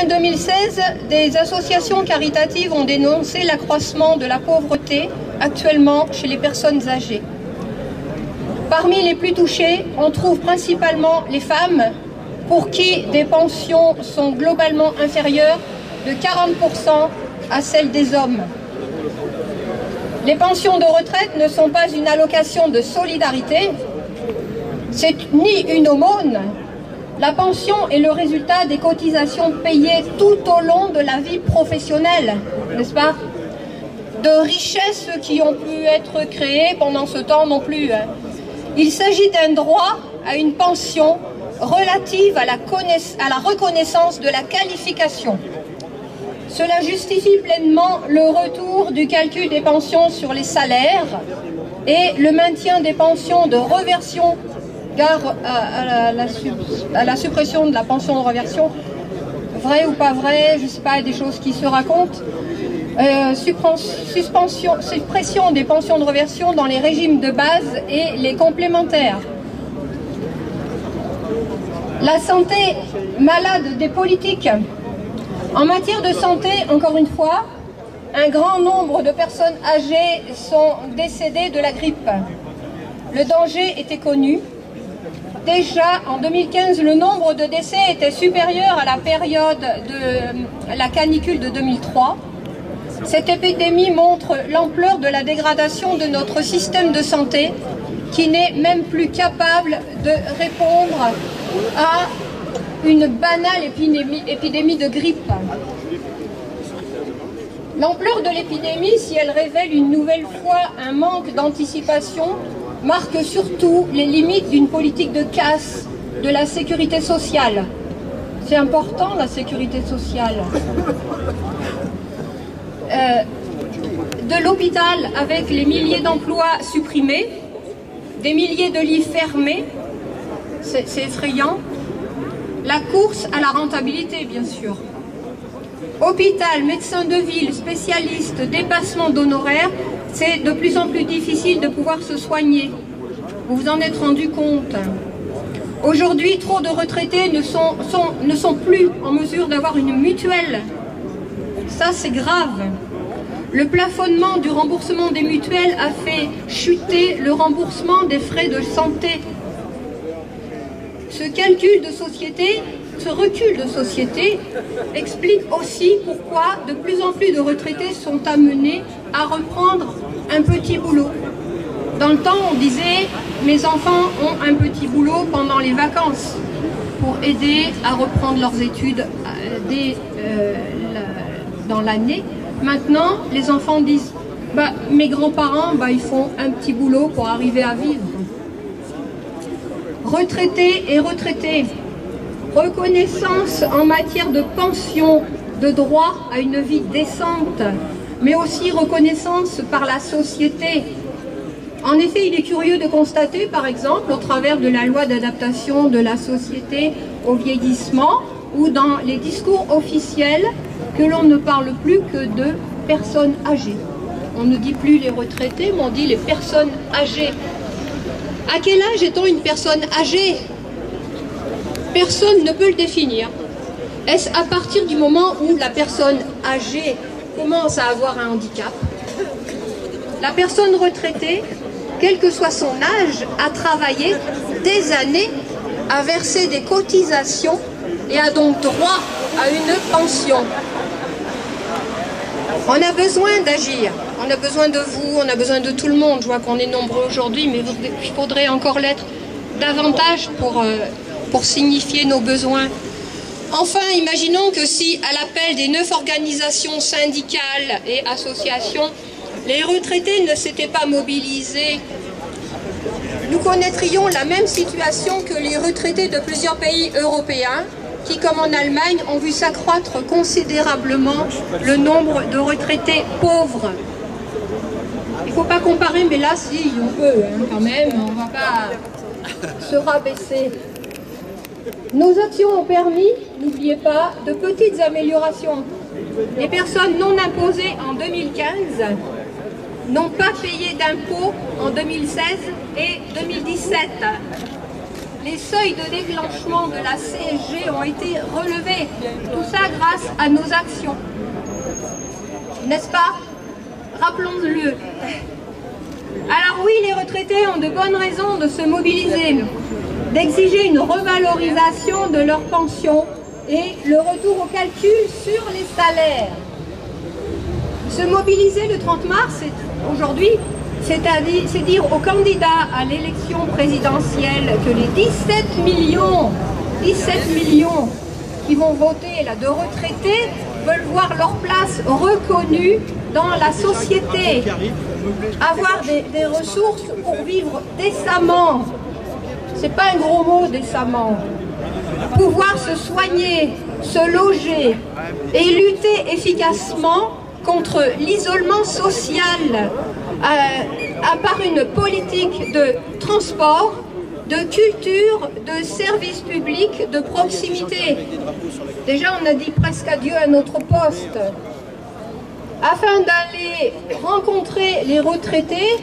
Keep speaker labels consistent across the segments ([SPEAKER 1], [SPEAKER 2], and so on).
[SPEAKER 1] Fin 2016, des associations caritatives ont dénoncé l'accroissement de la pauvreté actuellement chez les personnes âgées. Parmi les plus touchées, on trouve principalement les femmes, pour qui des pensions sont globalement inférieures de 40% à celles des hommes. Les pensions de retraite ne sont pas une allocation de solidarité, c'est ni une aumône. La pension est le résultat des cotisations payées tout au long de la vie professionnelle, n'est-ce pas? De richesses qui ont pu être créées pendant ce temps non plus. Il s'agit d'un droit à une pension relative à la reconnaissance de la qualification. Cela justifie pleinement le retour du calcul des pensions sur les salaires et le maintien des pensions de reversion gare à la suppression de la pension de reversion. Vrai ou pas vrai, je ne sais pas, des choses qui se racontent. Suppression des pensions de reversion dans les régimes de base et les complémentaires. La santé malade des politiques. En matière de santé, encore une fois, un grand nombre de personnes âgées sont décédées de la grippe. Le danger était connu. Déjà, en 2015, le nombre de décès était supérieur à la période de la canicule de 2003. Cette épidémie montre l'ampleur de la dégradation de notre système de santé, qui n'est même plus capable de répondre à une banale épidémie de grippe. L'ampleur de l'épidémie, si elle révèle une nouvelle fois un manque d'anticipation, marque surtout les limites d'une politique de casse de la sécurité sociale. C'est important, la sécurité sociale. De l'hôpital, avec les milliers d'emplois supprimés, des milliers de lits fermés, c'est effrayant. La course à la rentabilité, bien sûr. Hôpital, médecins de ville, spécialistes, dépassement d'honoraires, c'est de plus en plus difficile de pouvoir se soigner. Vous vous en êtes rendu compte. Aujourd'hui, trop de retraités ne sont plus en mesure d'avoir une mutuelle. Ça, c'est grave. Le plafonnement du remboursement des mutuelles a fait chuter le remboursement des frais de santé. Ce recul de société explique aussi pourquoi de plus en plus de retraités sont amenés à reprendre un petit boulot. Dans le temps, on disait « mes enfants ont un petit boulot pendant les vacances » pour aider à reprendre leurs études dans l'année. Maintenant, les enfants disent « mes grands-parents, ils font un petit boulot pour arriver à vivre ». Retraités et retraités, reconnaissance en matière de pension, de droit à une vie décente, mais aussi reconnaissance par la société. En effet, il est curieux de constater, par exemple, au travers de la loi d'adaptation de la société au vieillissement, ou dans les discours officiels, que l'on ne parle plus que de personnes âgées. On ne dit plus les retraités, mais on dit les personnes âgées. À quel âge est-on une personne âgée? Personne ne peut le définir. Est-ce à partir du moment où la personne âgée commence à avoir un handicap? La personne retraitée, quel que soit son âge, a travaillé des années, a versé des cotisations et a donc droit à une pension. On a besoin d'agir, on a besoin de vous, on a besoin de tout le monde. Je vois qu'on est nombreux aujourd'hui, mais il faudrait encore l'être davantage pour signifier nos besoins. Enfin, imaginons que si, à l'appel des 9 organisations syndicales et associations, les retraités ne s'étaient pas mobilisés, nous connaîtrions la même situation que les retraités de plusieurs pays européens qui, comme en Allemagne, ont vu s'accroître considérablement le nombre de retraités pauvres. Il ne faut pas comparer, mais là, si, on peut, quand même, on ne va pas se rabaisser. Nos actions ont permis, n'oubliez pas, de petites améliorations. Les personnes non imposées en 2015 n'ont pas payé d'impôts en 2016 et 2017. Les seuils de déclenchement de la CSG ont été relevés. Tout ça grâce grâce à nos actions. N'est-ce pas? Rappelons-le. Alors oui, les retraités ont de bonnes raisons de se mobiliser, d'exiger une revalorisation de leur pension et le retour au calcul sur les salaires. Se mobiliser le 30 mars aujourd'hui, c'est dire aux candidats à l'élection présidentielle que les 17 millions qui vont voter là, de retraités veulent voir leur place reconnue dans la société, avoir des ressources pour vivre décemment. C'est pas un gros mot, décemment. Pouvoir se soigner, se loger et lutter efficacement contre l'isolement social par une politique de transport, de culture, de services publics, de proximité. Déjà, on a dit presque adieu à notre poste. Afin d'aller rencontrer les retraités,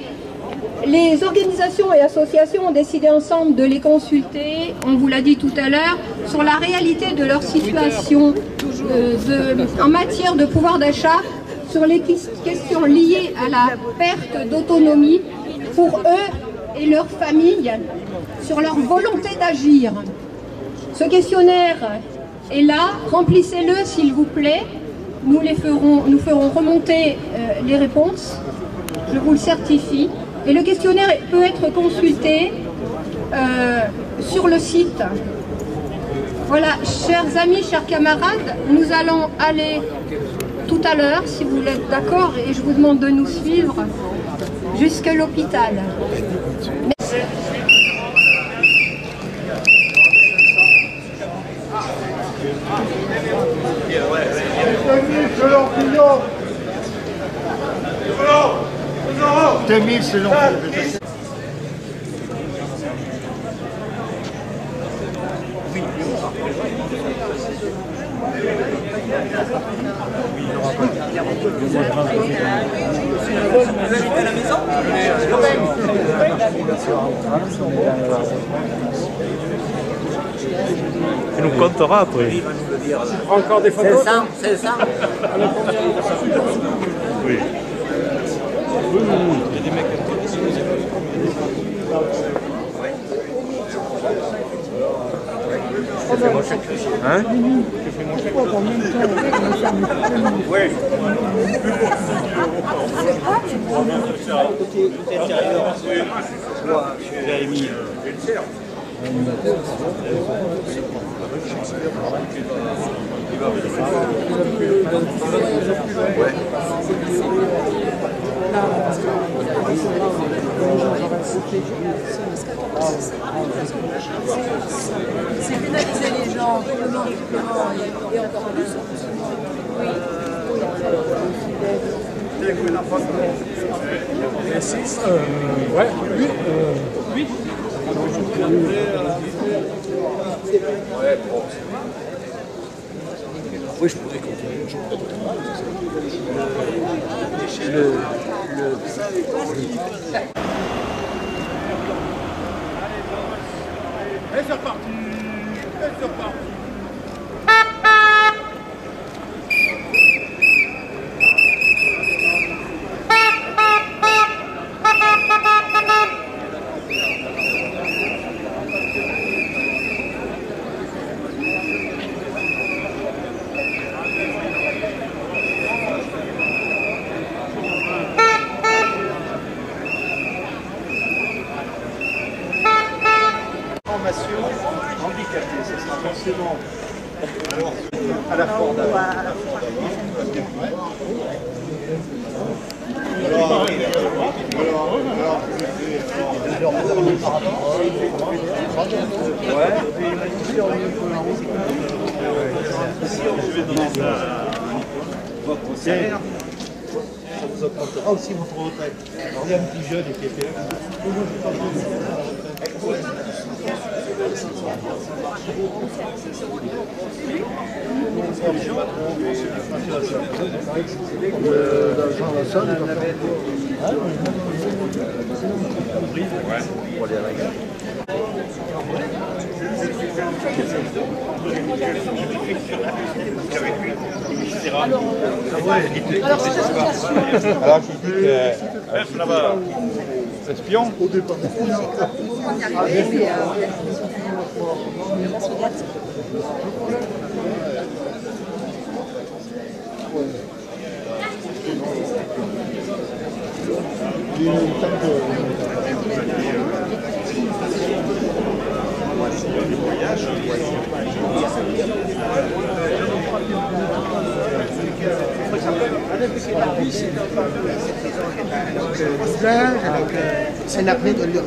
[SPEAKER 1] les organisations et associations ont décidé ensemble de les consulter, on vous l'a dit tout à l'heure, sur la réalité de leur situation en matière de pouvoir d'achat, sur les questions liées à la perte d'autonomie pour eux et leurs familles, sur leur volonté d'agir. Ce questionnaire est là, remplissez-le s'il vous plaît. Nous ferons remonter les réponses, je vous le certifie. Et le questionnaire peut être consulté sur le site. Voilà, chers amis, chers camarades, nous allons aller tout à l'heure, si vous êtes d'accord, et je vous demande de nous suivre jusqu'à l'hôpital.
[SPEAKER 2] C'est long.
[SPEAKER 3] À la maison.
[SPEAKER 4] Tu nous compteras après.
[SPEAKER 2] Encore des photos.
[SPEAKER 3] C'est ça.
[SPEAKER 4] Oui.
[SPEAKER 5] Il y a des mecs
[SPEAKER 4] Hein?
[SPEAKER 5] ouais.
[SPEAKER 3] Côté intérieur, moi, j'ai mis.
[SPEAKER 6] C'est pénaliser les gens et encore plus. Oui.
[SPEAKER 2] Ouais, oui.
[SPEAKER 3] Oui, je pourrais continuer.
[SPEAKER 2] Et c'est reparti. Et c'est reparti.
[SPEAKER 5] Handicapé, ce sera forcément à la Ford. Votre salaire, ça vous augmentera aussi votre retraite. Alors il y a un petit jeune qui était là. Alors je dis que...
[SPEAKER 2] là-bas. Espion. Au départ.
[SPEAKER 7] C'est la plaie de l'urne.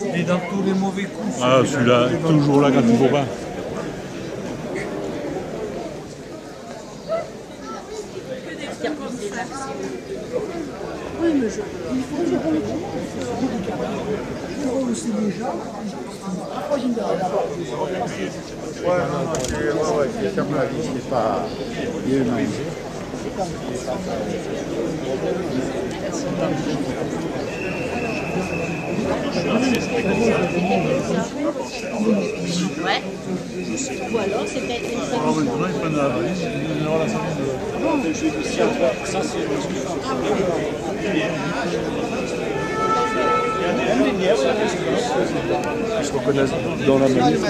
[SPEAKER 5] Il est dans tous les mauvais coups.
[SPEAKER 2] Ah, celui-là, toujours là quand il faut pas.
[SPEAKER 6] Oui, mais il faut que je aussi déjà. Après, je me
[SPEAKER 7] C'est comme la vie, c'est pas mieux manger.
[SPEAKER 6] Ouais. Ou alors, c'est peut-être une
[SPEAKER 2] Maintenant, ils prennent la valise, ils vont la famille de... Ça, c'est... Ils se reconnaissent dans la manif.